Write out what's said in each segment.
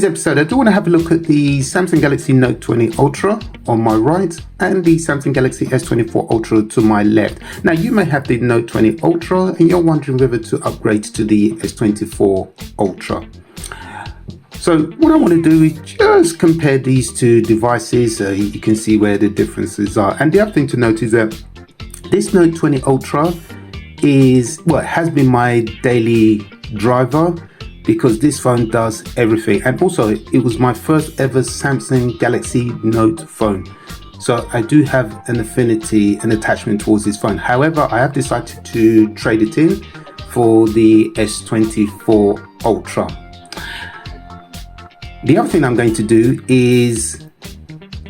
today's episode, I do want to have a look at the Samsung Galaxy Note 20 Ultra on my right and the Samsung Galaxy S24 Ultra to my left. Now, you may have the Note 20 Ultra and you're wondering whether to upgrade to the S24 Ultra. So what I want to do is just compare these two devices so you can see where the differences are. And the other thing to note is that this Note 20 Ultra is, well, it has been my daily driver, because this phone does everything. And also it was my first ever Samsung Galaxy Note phone, so I do have an affinity and attachment towards this phone. However, I have decided to trade it in for the S24 Ultra. The other thing I'm going to do is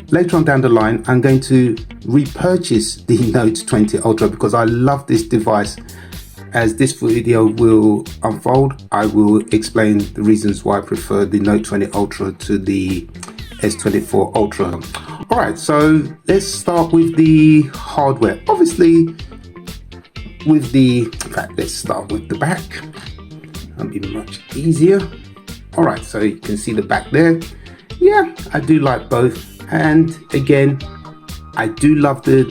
later on down the line, I'm going to repurchase the Note 20 Ultra because I love this device. As this video will unfold, I will explain the reasons why I prefer the Note 20 Ultra to the S24 Ultra. Alright, so let's start with the hardware. Obviously, let's start with the back. That'll be much easier. Alright, so you can see the back there. Yeah, I do like both. And again, I do love the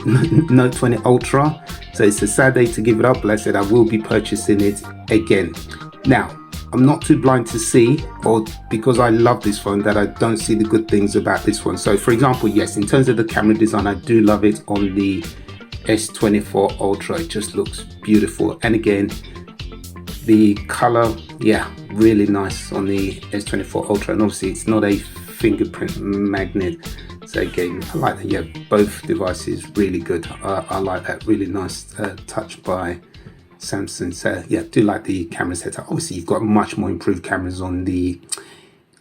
Note 20 Ultra. So it's a sad day to give it up, but like I said, I will be purchasing it again. Now, I'm not too blind to see, or because I love this phone, that I don't see the good things about this one. So for example, yes, in terms of the camera design, I do love it on the S24 Ultra. It just looks beautiful. And again, the color, yeah, really nice on the S24 Ultra. And obviously it's not a fingerprint magnet. So again, I like that. Yeah, both devices really good. I like that, really nice touch by Samsung. So yeah, do like the camera setup. Obviously, you've got much more improved cameras on the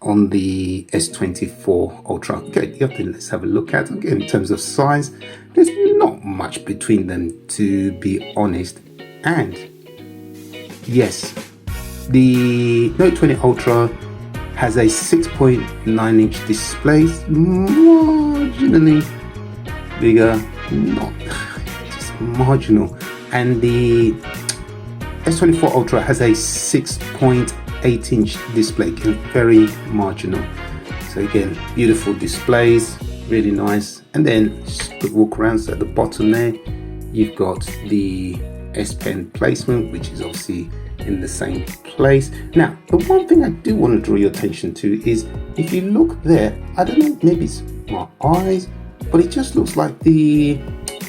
S24 Ultra. Okay, the other thing let's have a look at, again, in terms of size, there's not much between them, to be honest. And yes, the Note 20 Ultra has a 6.9-inch display, marginally bigger, not just marginal. And the S24 Ultra has a 6.8-inch display, again, very marginal. So again, beautiful displays, really nice. And then just a walk around. So at the bottom there, you've got the S Pen placement, which is obviously in the same place. Now, the one thing I do want to draw your attention to is if you look there, I don't know, maybe it's my eyes, but it just looks like the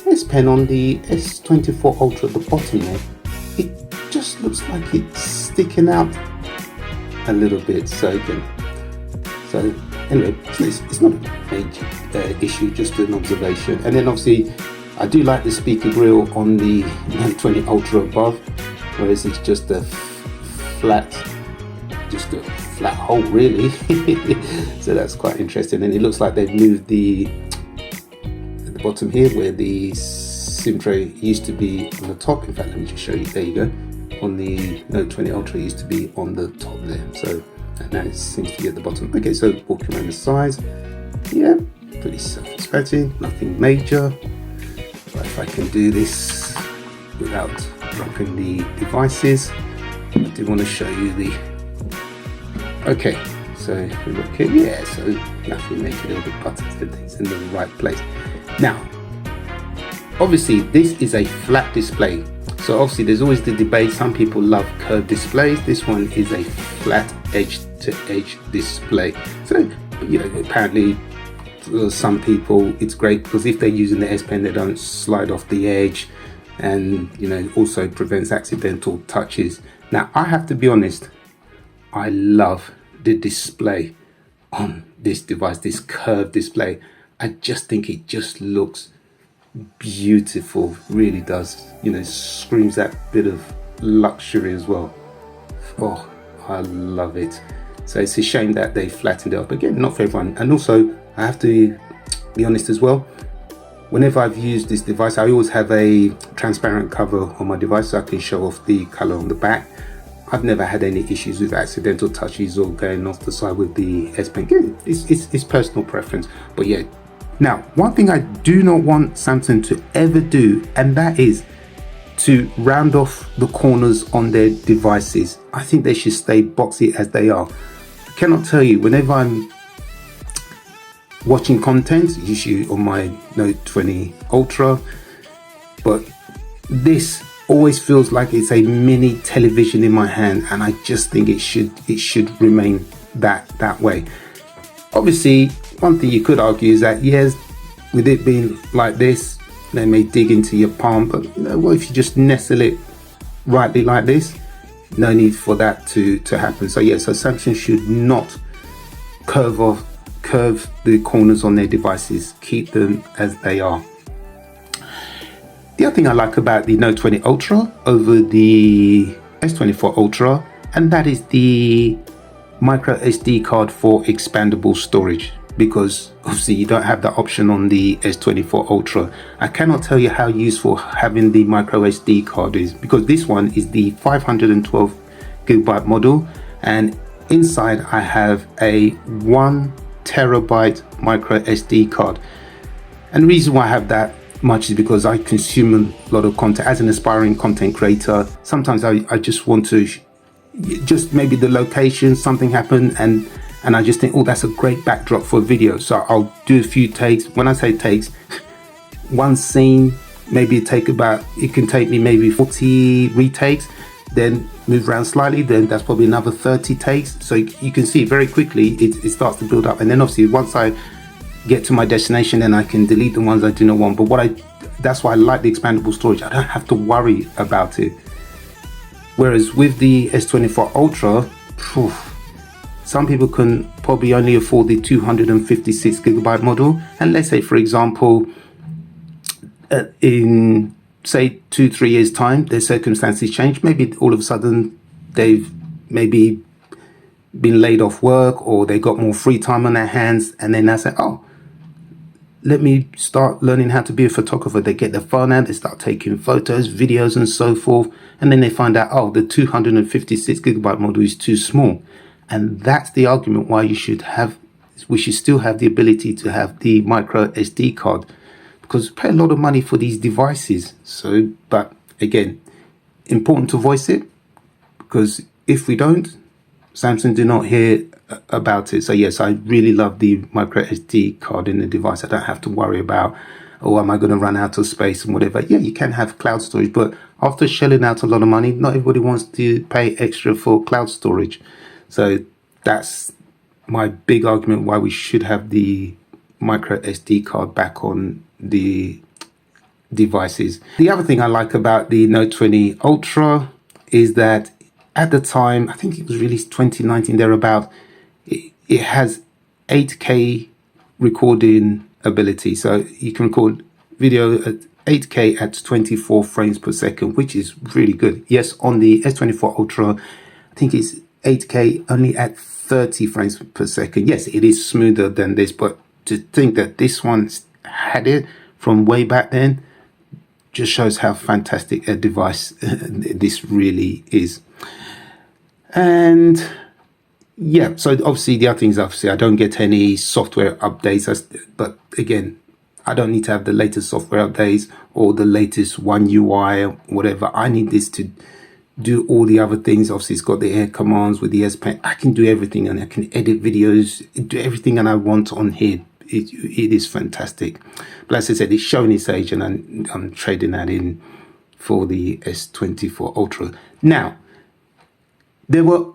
S Pen on the S24 Ultra at the bottom there, it just looks like it's sticking out a little bit. So again, so anyway, it's not a major issue, just an observation. And then obviously I do like the speaker grill on the Note 20 Ultra above, whereas it's just a flat hole really. So that's quite interesting. And it looks like they've moved at the bottom here where the SIM tray used to be on the top. In fact, let me just show you. There you go. On the Note 20 Ultra, it used to be on the top there. So and now it seems to be at the bottom. Okay, so walking around the sides, yeah, pretty self-explanatory, nothing major. But if I can do this without dropping the devices, I do want to show you the, okay, so if we look here, yeah, so nothing major, little bit buttons and things in the right place. Now, obviously this is a flat display, so obviously there's always the debate, some people love curved displays. This one is a flat edge to edge display. So, you know, apparently for some people it's great because if they're using the S Pen, they don't slide off the edge, and you know, also prevents accidental touches. Now, I have to be honest, I love the display on this device, this curved display. I just think it just looks beautiful, really does. You know, screams that bit of luxury as well. Oh, I love it. So it's a shame that they flattened it up. Again, not for everyone. And also, I have to be honest as well, whenever I've used this device, I always have a transparent cover on my device so I can show off the color on the back. I've never had any issues with accidental touches or going off the side with the S Pen. Again, it's personal preference, but yeah. Now, one thing I do not want Samsung to ever do, and that is to round off the corners on their devices. I think they should stay boxy as they are. cannot tell you, whenever I'm watching content, usually on my Note 20 Ultra, but this always feels like it's a mini television in my hand, and I just think it should remain that way. Obviously, one thing you could argue is that, yes, with it being like this, they may dig into your palm, but what if you just nestle it rightly like this? No need for that to happen. So yeah, so Samsung should not curve the corners on their devices. Keep them as they are. The other thing I like about the Note 20 Ultra over the S24 Ultra, and that is the micro SD card for expandable storage, because obviously you don't have that option on the S24 Ultra. I cannot tell you how useful having the micro SD card is, because this one is the 512 gigabyte model, and inside I have a 1 terabyte micro SD card. And the reason why I have that much is because I consume a lot of content as an aspiring content creator. Sometimes I just want to, just maybe the location, something happened, and I just think, oh, that's a great backdrop for a video. So I'll do a few takes. When I say takes, one scene, maybe it can take me maybe 40 retakes, then move around slightly, then that's probably another 30 takes. So you can see very quickly it starts to build up. And then obviously once I get to my destination, then I can delete the ones I do not want. But that's why I like the expandable storage. I don't have to worry about it. Whereas with the S24 Ultra, some people can probably only afford the 256 gigabyte model. And let's say, for example, in say 2-3 years time, their circumstances change. Maybe all of a sudden they've maybe been laid off work, or they got more free time on their hands, and then they say, oh, let me start learning how to be a photographer. They get their phone out, they start taking photos, videos and so forth, and then they find out, oh, the 256 gigabyte model is too small. And that's the argument why we should still have the ability to have the micro SD card, because we pay a lot of money for these devices. So, but again, important to voice it, because if we don't, Samsung do not hear about it. So yes, I really love the micro SD card in the device. I don't have to worry about, oh, am I going to run out of space and whatever. Yeah, you can have cloud storage, but after shelling out a lot of money, not everybody wants to pay extra for cloud storage. So that's my big argument why we should have the micro SD card back on the devices. The other thing I like about the Note 20 Ultra is that at the time, I think it was released 2019 thereabout, it has 8K recording ability. So you can record video at 8K at 24 frames per second, which is really good. Yes, on the S24 Ultra, I think it's 8K only at 30 frames per second. Yes, it is smoother than this, but to think that this one had it from way back then just shows how fantastic a device this really is. And yeah, so obviously the other things, obviously I don't get any software updates, but again, I don't need to have the latest software updates or the latest One UI or whatever. I need this to do all the other things. Obviously it's got the air commands with the S Pen. I can do everything, and I can edit videos, do everything that I want on here. It is fantastic. But as I said, it's showing its age, and I'm trading that in for the S24 Ultra. Now, there were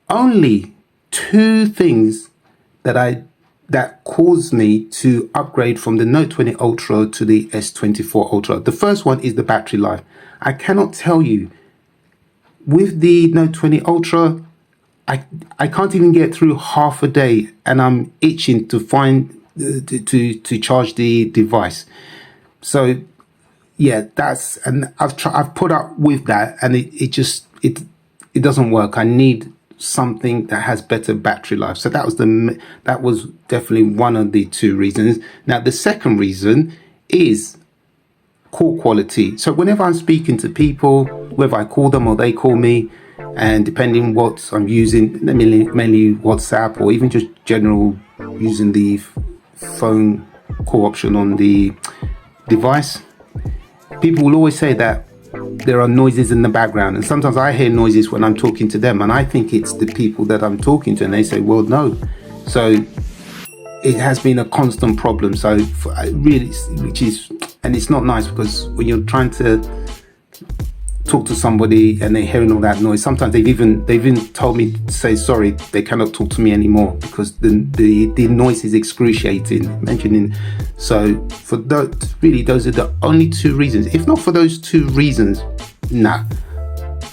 only two things that caused me to upgrade from the Note 20 Ultra to the S24 Ultra. The first one is the battery life. I cannot tell you, with the Note 20 Ultra, I can't even get through half a day, and I'm itching to find to charge the device. So yeah, and I've put up with that, and it doesn't work. I need something that has better battery life. So that was definitely one of the two reasons. Now the second reason is call quality. So whenever I'm speaking to people, whether I call them or they call me, and depending what I'm using, mainly WhatsApp or even just general using the phone call option on the device, people will always say that there are noises in the background, and sometimes I hear noises when I'm talking to them, and I think it's the people that I'm talking to, and they say, well, no. So it has been a constant problem. So really, and it's not nice, because when you're trying to talk to somebody and they're hearing all that noise, sometimes they've even told me to say sorry, they cannot talk to me anymore because the noise is excruciating. Mentioning, so for those are the only two reasons. If not for those two reasons,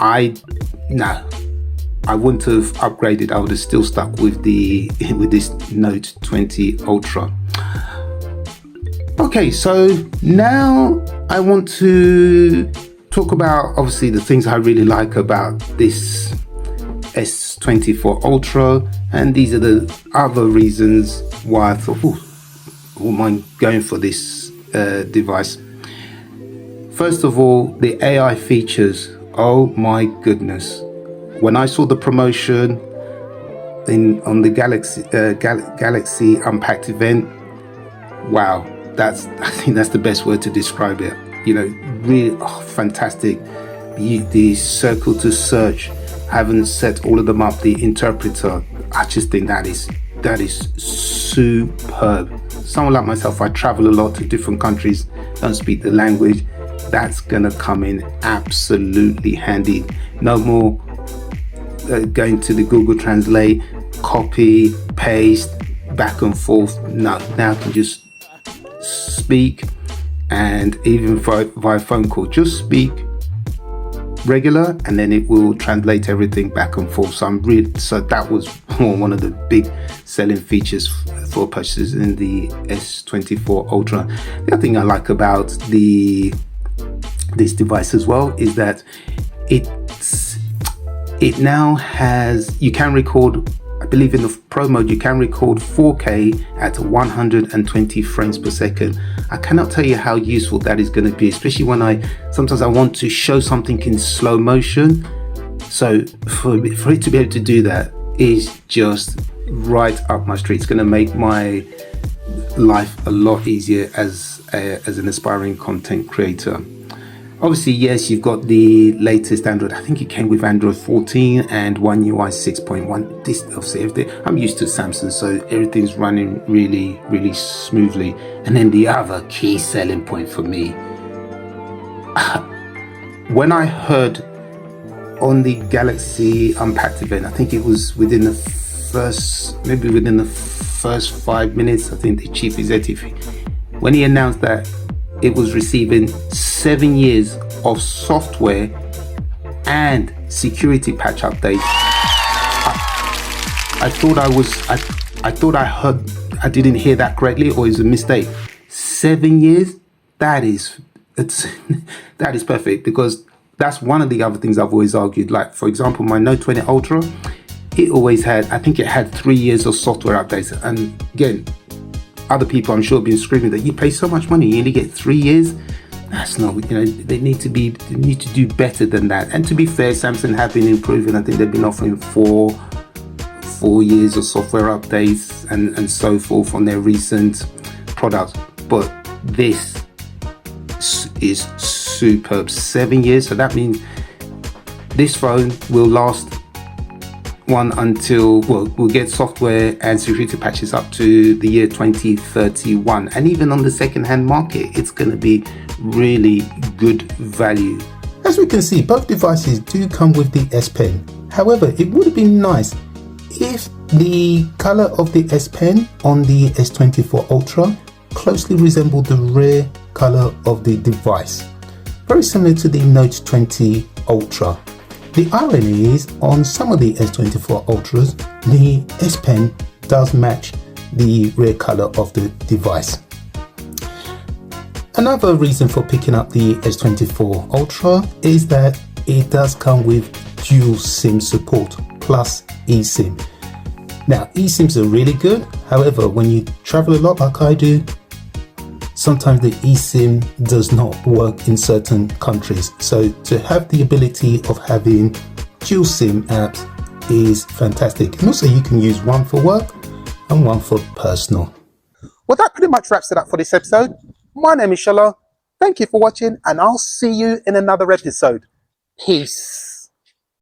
I wouldn't have upgraded. I would have still stuck with this Note 20 Ultra. Okay, so now I want to talk about, obviously, the things I really like about this S24 Ultra, and these are the other reasons why I thought, wouldn't mind going for this device. First of all, the AI features. Oh my goodness! When I saw the promotion on the Galaxy Unpacked event, wow, I think that's the best word to describe it. Really fantastic. The circle to search, haven't set all of them up. The interpreter, I just think that is superb. Someone like myself, I travel a lot to different countries, don't speak the language. That's gonna come in absolutely handy. No more going to the Google Translate, copy, paste, back and forth. No, now I can just speak, and even via phone call, just speak regular, and then it will translate everything back and forth. So that was one of the big selling features for purchases in the S24 Ultra. The other thing I like about this device as well is that it now has, you can record, I believe in the Pro mode, you can record 4K at 120 frames per second. I cannot tell you how useful that is going to be, especially when sometimes I want to show something in slow motion. So for it to be able to do that is just right up my street. It's going to make my life a lot easier as an aspiring content creator. Obviously, yes, you've got the latest Android. I think it came with Android 14 and One UI 6.1. This, obviously, I'm used to Samsung, so everything's running really, really smoothly. And then the other key selling point for me, when I heard on the Galaxy Unpacked event, I think it was within the first 5 minutes, I think the chief executive, when he announced that it was receiving 7 years of software and security patch updates, I thought I didn't hear that correctly, or it was a mistake. 7 years, that is perfect, because that's one of the other things I've always argued. Like, for example, my Note 20 Ultra, it always had, I think it had 3 years of software updates. And again, other people I'm sure have been screaming that you pay so much money, you only get 3 years. That's not, they need to do better than that. And to be fair, Samsung have been improving. I think they've been offering four years of software updates and so forth on their recent products. But this is superb. 7 years. So that means this phone will last we'll get software and security patches up to the year 2031, and even on the second-hand market, it's going to be really good value. As we can see, both devices do come with the S Pen. However, it would have been nice if the color of the S Pen on the S24 Ultra closely resembled the rear color of the device, very similar to the Note 20 Ultra. The irony is, on some of the S24 Ultras, the S Pen does match the rear color of the device. Another reason for picking up the S24 Ultra is that it does come with dual SIM support plus eSIM. Now, eSIMs are really good. However, when you travel a lot like I do, sometimes the eSIM does not work in certain countries. So to have the ability of having dual SIM apps is fantastic. And also you can use one for work and one for personal. Well, that pretty much wraps it up for this episode. My name is Shala. Thank you for watching, and I'll see you in another episode. Peace.